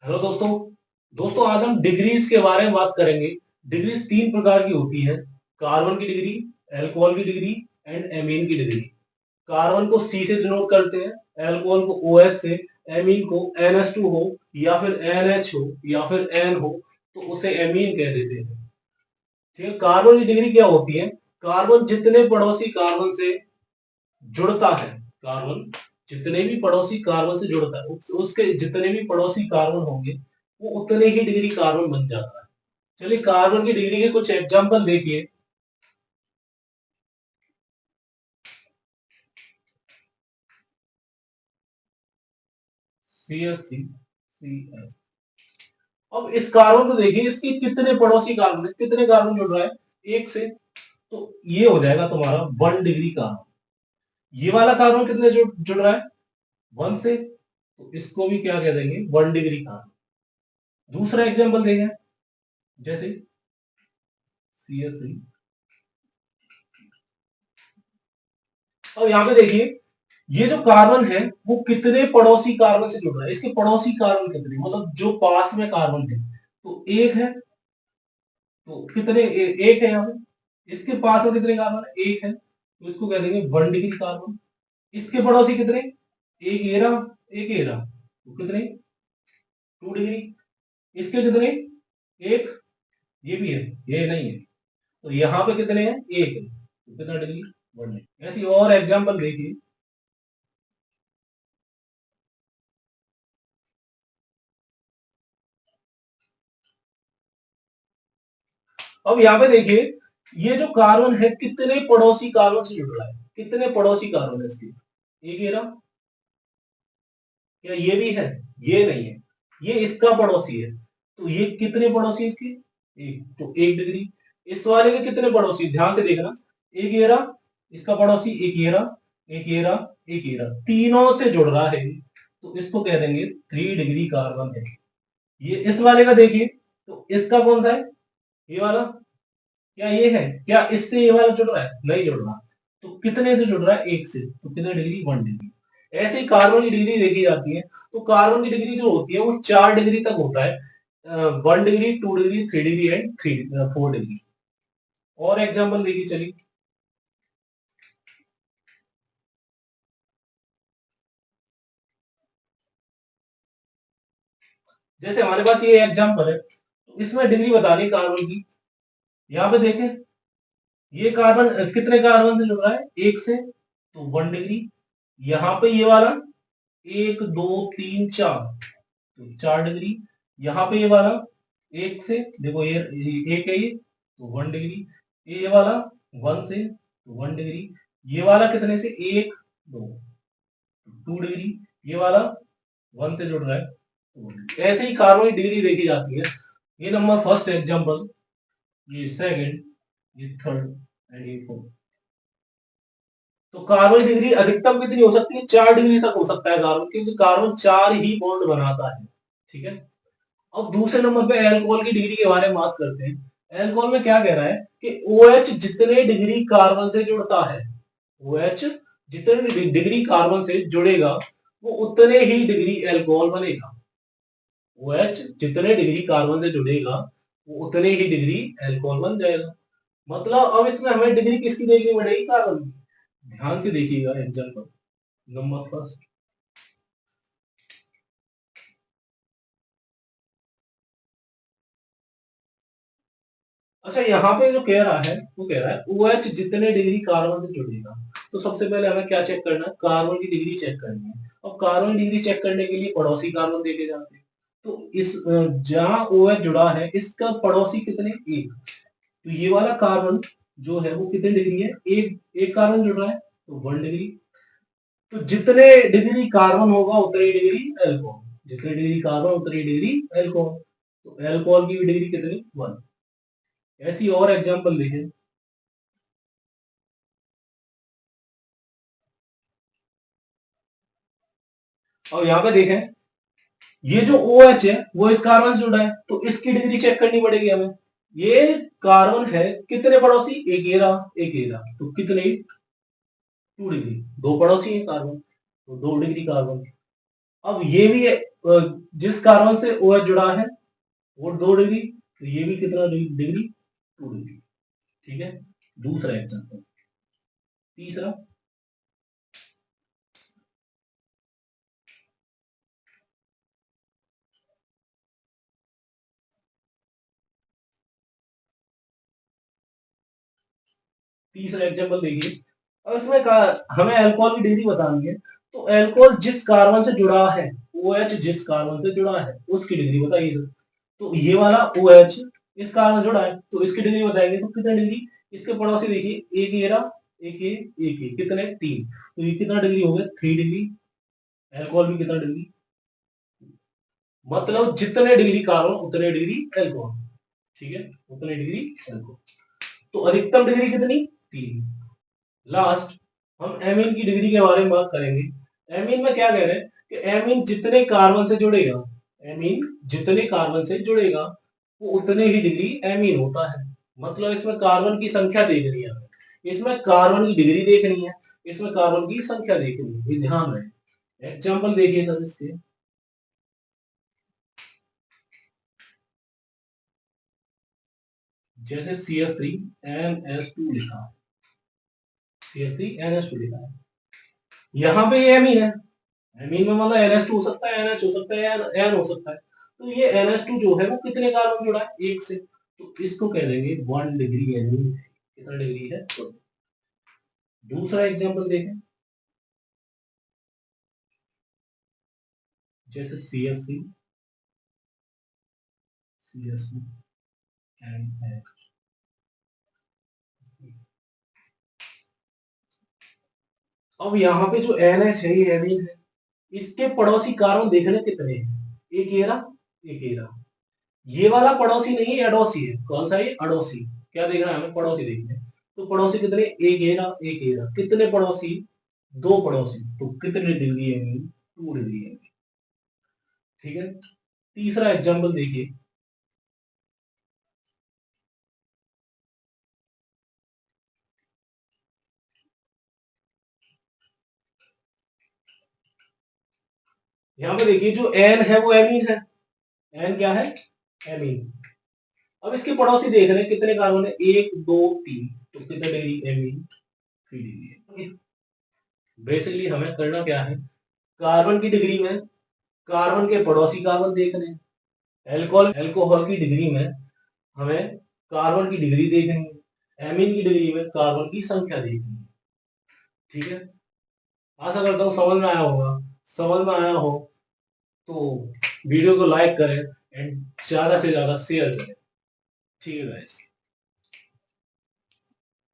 Hello दोस्तों। आज हम डिग्रीज के बारे में बात करेंगे। डिग्रीज तीन प्रकार की होती है। कार्बन की डिग्री, अल्कोहल की डिग्री एंड एमीन की डिग्री। कार्बन को C से डिनोट करते हैं, अल्कोहल को OH से, एमीन को NH2 हो या फिर NH हो या फिर N हो तो उसे एमीन कह देते हैं। ठीक है, कार्बन की डिग्री क्या होती है? कार्बन जितने पड़ोसी कार्बन से जुड़ता है, कार्बन जितने भी पड़ोसी कार्बन से जुड़ता है उसके जितने भी पड़ोसी कार्बन होंगे वो उतने ही डिग्री कार्बन बन जाता है। चलिए कार्बन की डिग्री के कुछ एग्जांपल देखिए। CH3CH। अब इस कार्बन को देखिए, इसके कितने पड़ोसी कार्बन है, कितने कार्बन जुड़ रहा है? एक से। तो ये हो जाएगा तुम्हारा 1 डिग्री कार्बन। ये वाला कार्बन कितने जुड़ रहा है? 1 से। तो इसको भी क्या कह देंगे? 1 डिग्री कार्बन। दूसरा एग्जाम्पल देखें, जैसे CH3। और यहाँ पे देखिए, ये जो कार्बन है वो कितने पड़ोसी कार्बन से जुड़ रहा है? इसके पड़ोसी कार्बन कितने, मतलब जो पास में कार्बन है तो एक है। तो कितने एक है यहाँ पे। इसके पास में कितने कार्बन है? एक है, तो इसको कह देंगे 1 डिग्री कार्बन। इसके पड़ोसी कितने? एक ये रहा, एक ये रहा, तो कितने? 2 डिग्री। इसके कितने? एक, ये भी है, ये नहीं है, तो यहाँ पे कितने हैं? एक है, तो कितना डिग्री? 1 डिग्री। ऐसी और एग्जाम्पल देखिए। अब यहाँ पे देखिए, ये जो कार्बन है कितने पड़ोसी कार्बन से जुड़ रहा है? कितने पड़ोसी कार्बन है इसके? एक ये रहा, क्या ये भी है? ये नहीं है, ये इसका पड़ोसी है। तो ये कितने पड़ोसी है इसके? एक, तो 1 डिग्री। इस वाले के कितने पड़ोसी, ध्यान से देखना। एक ये रहा, इसका पड़ोसी, एक ये रहा, एक ये रहा, एक ये रहा, तीनों से जुड़ रहा है, तो इसको कह देंगे 3 डिग्री कार्बन है। ये इस वाले का देखिए, तो इसका कौन सा है? ये वाला। क्या ये है? क्या इससे ये वाला जुड़ रहा है? नहीं जुड़ रहा। तो कितने से जुड़ रहा है? एक से, तो कितने डिग्री? 1 डिग्री। ऐसे ही कार्बन की डिग्री देखी जाती है। तो कार्बन की डिग्री जो होती है वो 4 डिग्री तक होता है। 1 degree, 2 degree, 3 degree and 4 degree. और एग्जाम्पल देखिए चलिए। जैसे हमारे पास ये एग्जाम्पल है, तो इसमें डिग्री बतानी कार्बन की। यहाँ पे देखें, ये कार्बन कितने कार्बन से जुड़ रहा है? एक से, तो 1 डिग्री। यहाँ पे ये वाला 1 2 3 4, तो 4 डिग्री। यहाँ पे ये वाला एक से, देखो ये एक है, ये तो 1 डिग्री। ये वाला 1 से, तो 1 डिग्री। ये वाला कितने से? एक, दो, 2 डिग्री। ये वाला 1 से जुड़ रहा है, तो 1 डिग्री। ऐसे ही कार्बन की डिग्री देखी जाती है। ये नंबर फर्स्ट एग्जाम्पल, ये सेकंड, ये थर्ड एंड ये फोर्थ। तो कार्बन डिग्री अधिकतम कितनी हो सकती है? 4 डिग्री तक हो सकता है कार्बन, क्योंकि कार्बन 4 ही बॉन्ड बनाता है। ठीक है। अब दूसरे नंबर पे एल्कोहल की डिग्री के बारे में बात करते हैं। एल्कोहल में क्या कह रहा है कि OH जितने डिग्री कार्बन से जुड़ता है, OH जितने डिग्री कार्बन से जुड़ेगा वो उतने ही डिग्री एल्कोहल बनेगा। OH जितने डिग्री कार्बन से जुड़ेगा वो उतने ही डिग्री एल्कोहल बन जाएगा। मतलब अब इसमें हमें डिग्री किसकी देखनी पड़ेगी? कार्बन की। ध्यान से देखिएगा एग्जाम्पल नंबर फर्स्ट। अच्छा, यहाँ पे जो कह रहा है वो कह रहा है OH जितने डिग्री कार्बन से जुड़ेगा। तो सबसे पहले हमें क्या चेक करना है? कार्बन की डिग्री चेक करनी है। अब कार्बन की डिग्री चेक करने के लिए पड़ोसी कार्बन देखे जाते हैं। तो इस जहां OH जुड़ा है इसका पड़ोसी कितने? एक। तो ये वाला कार्बन जो है वो कितने डिग्री है? एक, एक कार्बन जुड़ रहा है, तो 1 डिग्री। तो जितने डिग्री कार्बन होगा उतनी डिग्री एल्कोहल, जितनी डिग्री कार्बन उतनी डिग्री एल्कोहल। तो एल्कोहल की भी डिग्री कितनी? 1। ऐसी और एग्जांपल देखें। और यहाँ पे देखें, ये जो OH है वो इस कार्बन से जुड़ा है, तो इसकी डिग्री चेक करनी पड़ेगी हमें। ये कार्बन है कितने पड़ोसी? एक ये रहा, एक ये रहा, तो कितने? 2 डिग्री। दो पड़ोसी है कार्बन, तो 2 डिग्री कार्बन। अब ये भी जिस कार्बन से OH जुड़ा है वो 2 डिग्री, तो ये भी कितना डिग्री, 2 डिग्री। ठीक है, दूसरा एग्जाम्पल। तीसरा, तीसरा एग्जाम्पल देखिए। अब इसमें हमें अल्कोहल की डिग्री बतानी है, तो अल्कोहल जिस कार्बन से जुड़ा है, OH जिस कार्बन से जुड़ा है उसकी डिग्री बताइए सर। तो ये वाला OH इस कार्बन जुड़ा है तो इसकी डिग्री बताएंगे, तो कितने डिग्री, इसके पड़ोसी देखिए, एक ये रहा, एक ये कितने, 3, तो ये कितना डिग्री हो गया, 3 डिग्री। अल्कोहल भी कितना डिग्री, मतलब जितने डिग्री कार्बन उतने डिग्री अल्कोहल। ठीक है, उतने डिग्री अल्कोहल। तो अधिकतम डिग्री कितनी, 3। लास्ट, हम एमीन की डिग्री के बारे में बात करेंगे। एमीन में क्या कह रहे हैं कि एमीन जितने कार्बन से जुड़ेगा, एमीन जितने कार्बन से जुड़ेगा वो उतने ही डिग्री एमीन होता है। मतलब इसमें कार्बन की संख्या देखनी है, इसमें कार्बन की डिग्री देखनी है, इसमें कार्बन की संख्या देखनी है, ये ध्यान रहे। एग्जाम्पल देखिए सर इसके, जैसे CH3NH2 लिखा है, CH3NH2 लिखा है, यहाँ पे ये एमीन है। एमीन में मतलब NH2 हो सकता है, NH हो सकता है, N हो सकता है। तो ये NH2 जो है वो कितने कार्बन जुड़ा है, एक से, तो इसको कह देंगे 1 डिग्री एमीन है। कितना डिग्री है, तो दूसरा एग्जांपल देखें, जैसे CH3 एंड अब यहाँ पे जो NH है ये एमीन है, इसके पड़ोसी कार्बन देखने कितने हैं, एक ये रहा, एक ये रहा। ये वाला पड़ोसी नहीं है, अड़ोसी है। कौन सा, ये अड़ोसी। क्या देखना है हमें, पड़ोसी देखने हैं। तो पड़ोसी कितने, एक ये रहा, एक ये रहा। कितने पड़ोसी, 2 पड़ोसी, तो कितनी डिग्री है, 2 डिग्री है। ठीक है, तीसरा एग्जाम्पल देखिए, यहाँ पे देखिए जो एन है वो एमीन है। एन क्या है, एमीन। अब इसके पड़ोसी देख रहे हैं कितने कार्बन है, 1 2 3, तो कितने डिग्री, एमीन 3 डिग्री है। बेसिकली हमें करना क्या है, कार्बन की डिग्री में कार्बन के पड़ोसी कार्बन देखने हैं, एल्कोहल एल्कोहल की डिग्री में हमें कार्बन की डिग्री देखनी है, एमीन की डिग्री में कार्बन की संख्या देखनी है। ठीक है, आशा करता हूँ समझ में आया होगा। समझ में आया हो तो वीडियो को लाइक करें एंड ज्यादा से ज्यादा शेयर करें। ठीक है गाइस।